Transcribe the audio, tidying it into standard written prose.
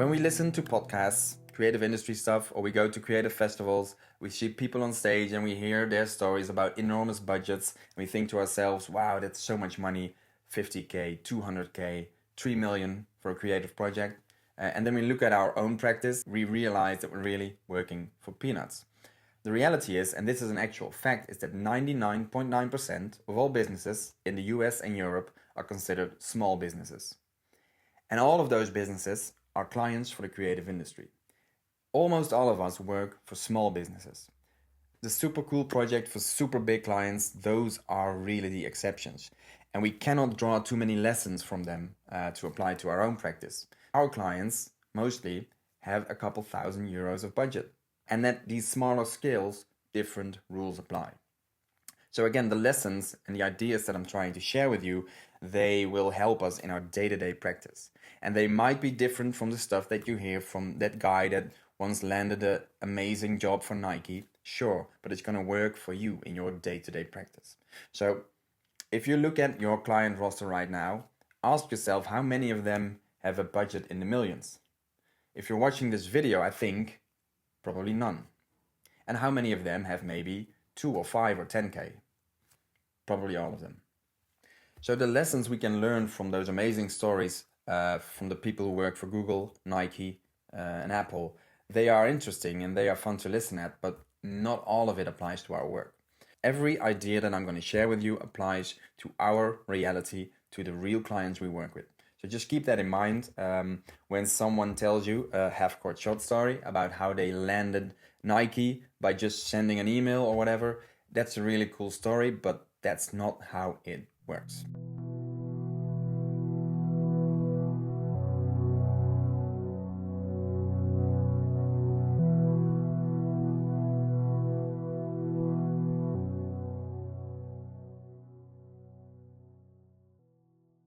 When we listen to podcasts, creative industry stuff, or we go to creative festivals, we see people on stage and we hear their stories about enormous budgets. And we think to ourselves, wow, that's so much money, 50K, 200K, 3 million for a creative project. And then we look at our own practice, we realize that we're really working for peanuts. The reality is, and this is an actual fact, is that 99.9% of all businesses in the US and Europe are considered small businesses. And all of those businesses are clients for the creative industry. Almost all of us work for small businesses. The super cool project for super big clients, those are really the exceptions. And we cannot draw too many lessons from them to apply to our own practice. Our clients mostly have a couple €1,000 of budget. And at these smaller scales, different rules apply. So again, the lessons and the ideas that I'm trying to share with you, they will help us in our day-to-day practice. And they might be different from the stuff that you hear from that guy that once landed an amazing job for Nike. Sure, but it's going to work for you in your day-to-day practice. So if you look at your client roster right now, ask yourself how many of them have a budget in the millions. If you're watching this video, I think probably none. And how many of them have maybe 2 or 5 or 10K? Probably all of them. So the lessons we can learn from those amazing stories from the people who work for Google, Nike, and Apple, they are interesting and they are fun to listen at, but not all of it applies to our work. Every idea that I'm going to share with you applies to our reality, to the real clients we work with. So just keep that in mind when someone tells you a half-court shot story about how they landed Nike by just sending an email or whatever. That's a really cool story, but that's not how it works.